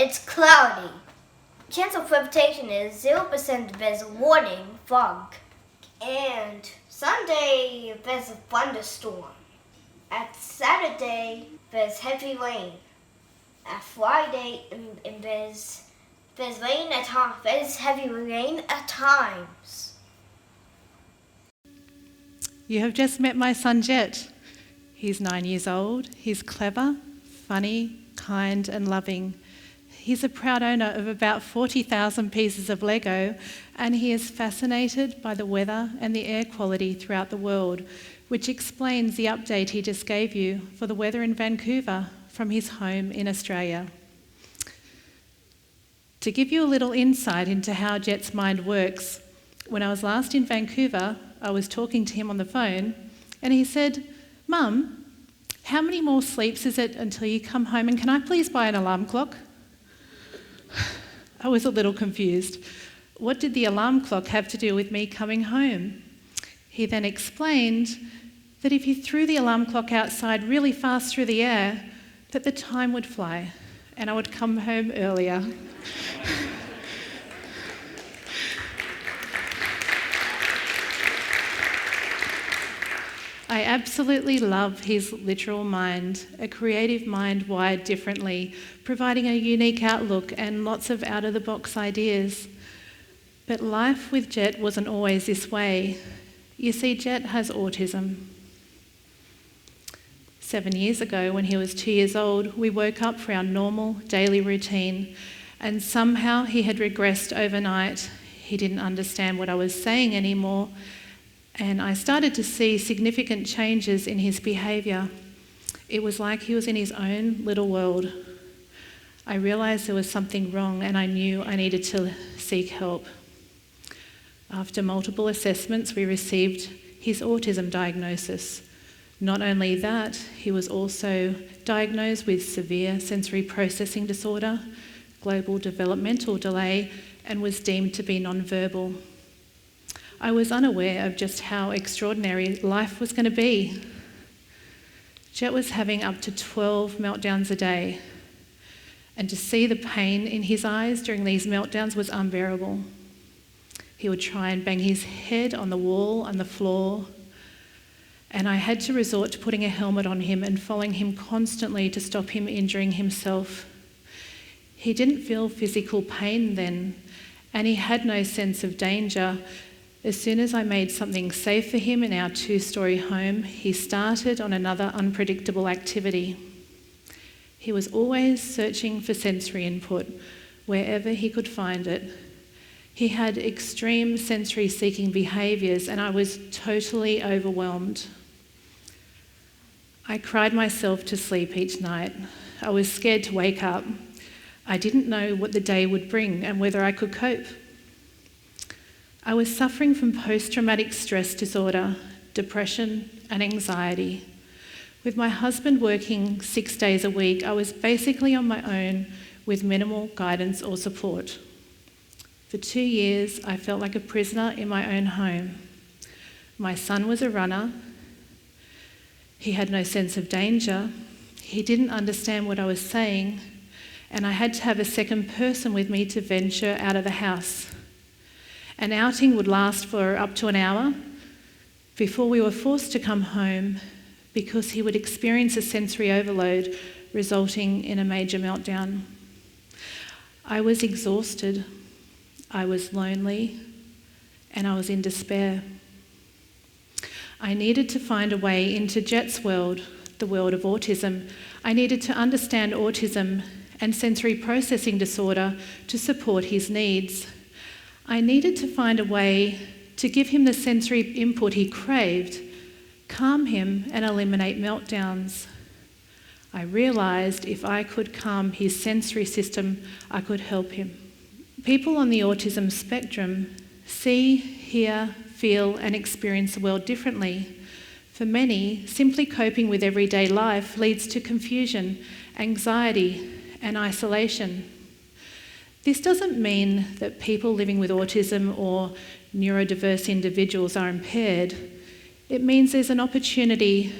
It's cloudy. Chance of precipitation is 0%. There's a warning, fog. And Sunday, there's a thunderstorm. At Saturday, there's heavy rain. At Friday, and there's rain at times. There's heavy rain at times. You have just met my son Jett. He's 9 years old. He's clever, funny, kind and loving. He's a proud owner of about 40,000 pieces of Lego, and he is fascinated by the weather and the air quality throughout the world, which explains the update he just gave you for the weather in Vancouver from his home in Australia. To give you a little insight into how Jett's mind works, when I was last in Vancouver, I was talking to him on the phone, and he said, "Mum, how many more sleeps is it until you come home, and can I please buy an alarm clock?" I was a little confused. What did the alarm clock have to do with me coming home? He then explained that if you threw the alarm clock outside really fast through the air, that the time would fly and I would come home earlier. I absolutely love his literal mind, a creative mind wired differently, providing a unique outlook and lots of out-of-the-box ideas. But life with Jett wasn't always this way. You see, Jett has autism. 7 years ago, when he was 2 years old, we woke up for our normal daily routine, and somehow he had regressed overnight. He didn't understand what I was saying anymore, and I started to see significant changes in his behaviour. It was like he was in his own little world. I realised there was something wrong, and I knew I needed to seek help. After multiple assessments, we received his autism diagnosis. Not only that, he was also diagnosed with severe sensory processing disorder, global developmental delay, and was deemed to be non-verbal. I was unaware of just how extraordinary life was going to be. Jett was having up to 12 meltdowns a day, and to see the pain in his eyes during these meltdowns was unbearable. He would try and bang his head on the wall and the floor, and I had to resort to putting a helmet on him and following him constantly to stop him injuring himself. He didn't feel physical pain then, and he had no sense of danger. As soon as I made something safe for him in our 2-story home, he started on another unpredictable activity. He was always searching for sensory input wherever he could find it. He had extreme sensory-seeking behaviours, and I was totally overwhelmed. I cried myself to sleep each night. I was scared to wake up. I didn't know what the day would bring and whether I could cope. I was suffering from post-traumatic stress disorder, depression, and anxiety. With my husband working 6 days a week, I was basically on my own with minimal guidance or support. For 2 years, I felt like a prisoner in my own home. My son was a runner. He had no sense of danger. He didn't understand what I was saying, and I had to have a second person with me to venture out of the house. An outing would last for up to an hour before we were forced to come home because he would experience a sensory overload, resulting in a major meltdown. I was exhausted. I was lonely, and I was in despair. I needed to find a way into Jett's world, the world of autism. I needed to understand autism and sensory processing disorder to support his needs. I needed to find a way to give him the sensory input he craved, calm him, and eliminate meltdowns. I realised if I could calm his sensory system, I could help him. People on the autism spectrum see, hear, feel, and experience the world differently. For many, simply coping with everyday life leads to confusion, anxiety, and isolation. This doesn't mean that people living with autism or neurodiverse individuals are impaired. It means there's an opportunity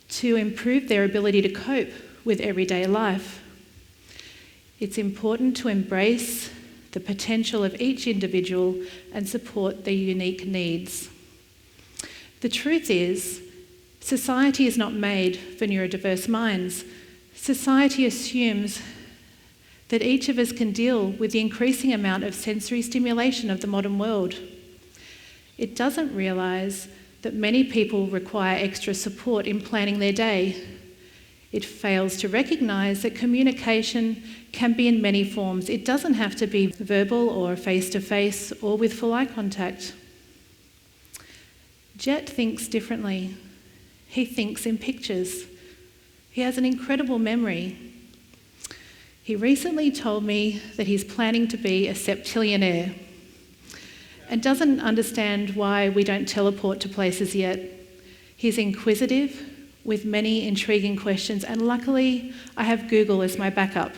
to improve their ability to cope with everyday life. It's important to embrace the potential of each individual and support their unique needs. The truth is, society is not made for neurodiverse minds. Society assumes that each of us can deal with the increasing amount of sensory stimulation of the modern world. It doesn't realise that many people require extra support in planning their day. It fails to recognise that communication can be in many forms. It doesn't have to be verbal or face-to-face or with full eye contact. Jett thinks differently. He thinks in pictures. He has an incredible memory. He recently told me that he's planning to be a septillionaire and doesn't understand why we don't teleport to places yet. He's inquisitive with many intriguing questions, and luckily I have Google as my backup.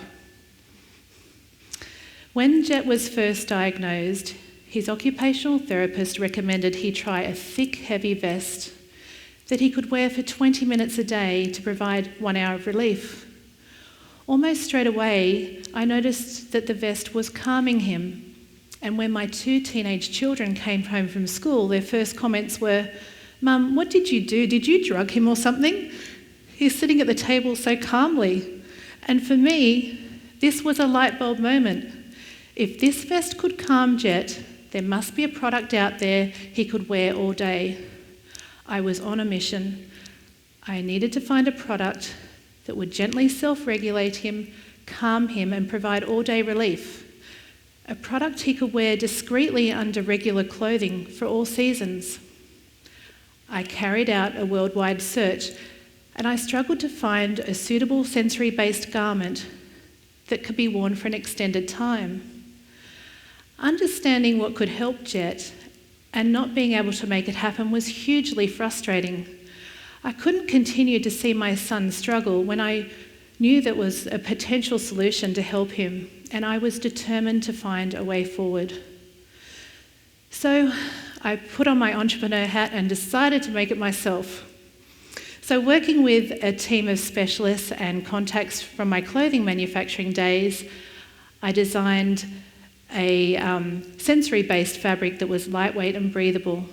When Jett was first diagnosed, his occupational therapist recommended he try a thick, heavy vest that he could wear for 20 minutes a day to provide 1 hour of relief. Almost straight away, I noticed that the vest was calming him, and when my 2 teenage children came home from school, their first comments were, "Mum, what did you do? Did you drug him or something? He's sitting at the table so calmly." And for me, this was a light bulb moment. If this vest could calm Jett, there must be a product out there he could wear all day. I was on a mission. I needed to find a product that would gently self-regulate him, calm him, and provide all-day relief. A product he could wear discreetly under regular clothing for all seasons. I carried out a worldwide search, and I struggled to find a suitable sensory-based garment that could be worn for an extended time. Understanding what could help Jett and not being able to make it happen was hugely frustrating. I couldn't continue to see my son struggle when I knew there was a potential solution to help him, and I was determined to find a way forward. So I put on my entrepreneur hat and decided to make it myself. So working with a team of specialists and contacts from my clothing manufacturing days, I designed a sensory-based fabric that was lightweight and breathable.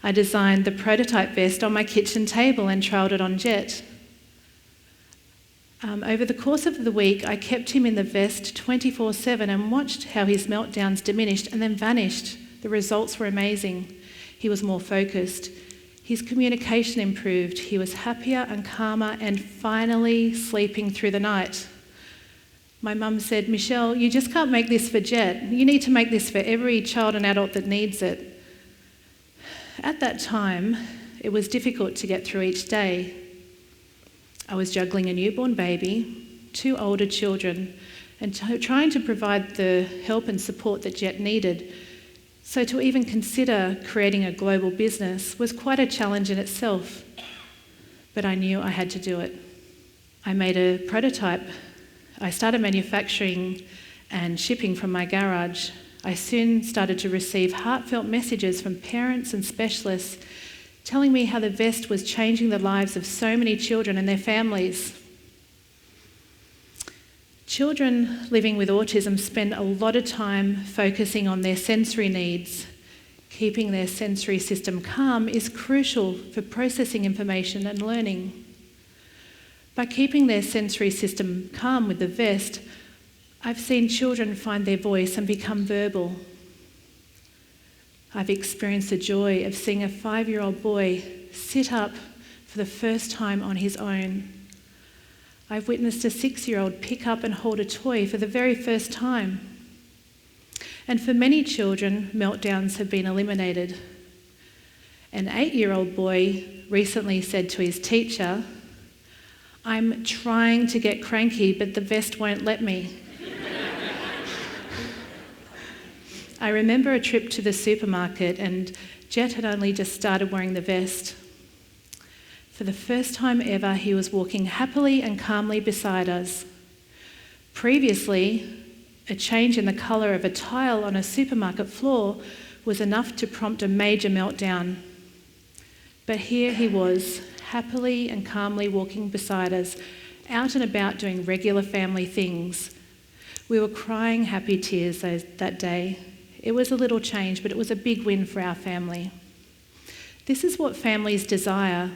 I designed the prototype vest on my kitchen table and trialled it on Jett. Over the course of the week, I kept him in the vest 24/7 and watched how his meltdowns diminished and then vanished. The results were amazing. He was more focused. His communication improved. He was happier and calmer and finally sleeping through the night. My mum said, "Michelle, you just can't make this for Jett. You need to make this for every child and adult that needs it." At that time, it was difficult to get through each day. I was juggling a newborn baby, 2 older children, and trying to provide the help and support that Jett needed. So to even consider creating a global business was quite a challenge in itself, but I knew I had to do it. I made a prototype. I started manufacturing and shipping from my garage. I soon started to receive heartfelt messages from parents and specialists telling me how the vest was changing the lives of so many children and their families. Children living with autism spend a lot of time focusing on their sensory needs. Keeping their sensory system calm is crucial for processing information and learning. By keeping their sensory system calm with the vest, I've seen children find their voice and become verbal. I've experienced the joy of seeing a 5-year-old boy sit up for the first time on his own. I've witnessed a 6-year-old pick up and hold a toy for the very first time. And for many children, meltdowns have been eliminated. An 8-year-old boy recently said to his teacher, "I'm trying to get cranky, but the vest won't let me." I remember a trip to the supermarket and Jett had only just started wearing the vest. For the first time ever, he was walking happily and calmly beside us. Previously, a change in the colour of a tile on a supermarket floor was enough to prompt a major meltdown. But here he was, happily and calmly walking beside us, out and about doing regular family things. We were crying happy tears that day. It was a little change, but it was a big win for our family. This is what families desire,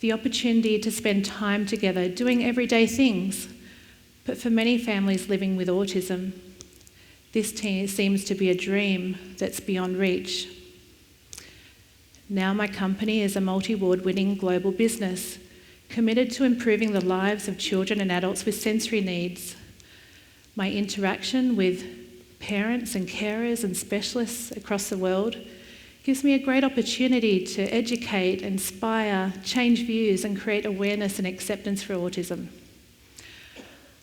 the opportunity to spend time together doing everyday things. But for many families living with autism, this seems to be a dream that's beyond reach. Now my company is a multi-award winning global business, committed to improving the lives of children and adults with sensory needs. My interaction with parents and carers and specialists across the world gives me a great opportunity to educate, inspire, change views and create awareness and acceptance for autism.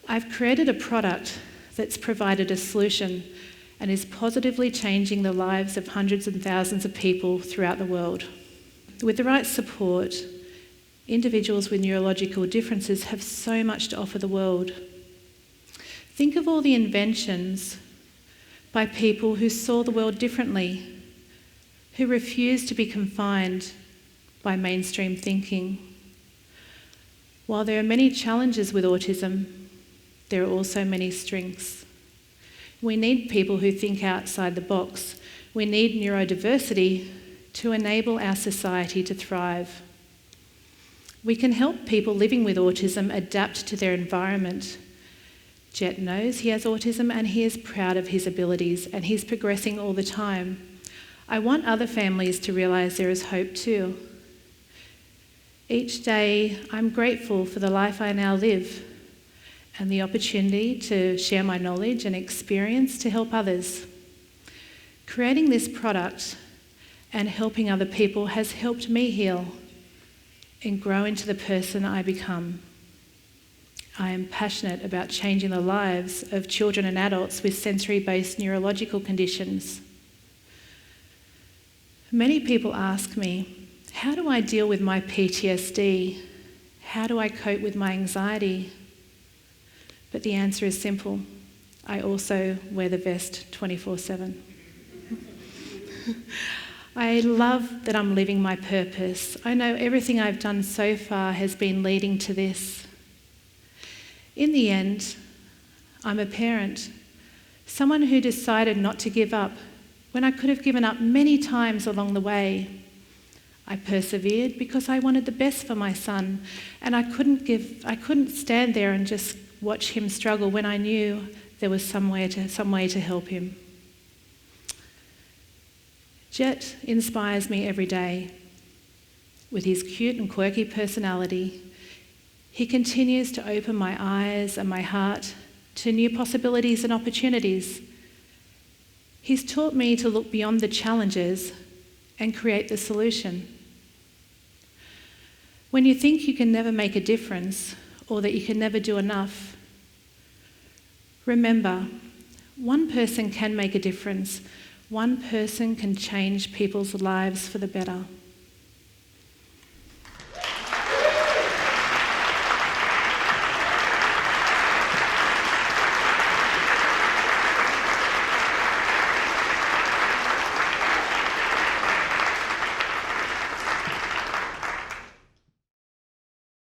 I've created a product that's provided a solution and is positively changing the lives of hundreds and thousands of people throughout the world. With the right support, individuals with neurological differences have so much to offer the world. Think of all the inventions by people who saw the world differently, who refused to be confined by mainstream thinking. While there are many challenges with autism, there are also many strengths. We need people who think outside the box. We need neurodiversity to enable our society to thrive. We can help people living with autism adapt to their environment. Jett knows he has autism and he is proud of his abilities and he's progressing all the time. I want other families to realise there is hope too. Each day I'm grateful for the life I now live and the opportunity to share my knowledge and experience to help others. Creating this product and helping other people has helped me heal and grow into the person I become. I am passionate about changing the lives of children and adults with sensory-based neurological conditions. Many people ask me, how do I deal with my PTSD? How do I cope with my anxiety? But the answer is simple. I also wear the vest 24/7. I love that I'm living my purpose. I know everything I've done so far has been leading to this. In the end, I'm a parent, someone who decided not to give up when I could have given up many times along the way. I persevered because I wanted the best for my son, and I couldn't stand there and just watch him struggle when I knew there was some way to help him. Jett inspires me every day. With his cute and quirky personality, he continues to open my eyes and my heart to new possibilities and opportunities. He's taught me to look beyond the challenges and create the solution. When you think you can never make a difference or that you can never do enough, remember, one person can make a difference. One person can change people's lives for the better.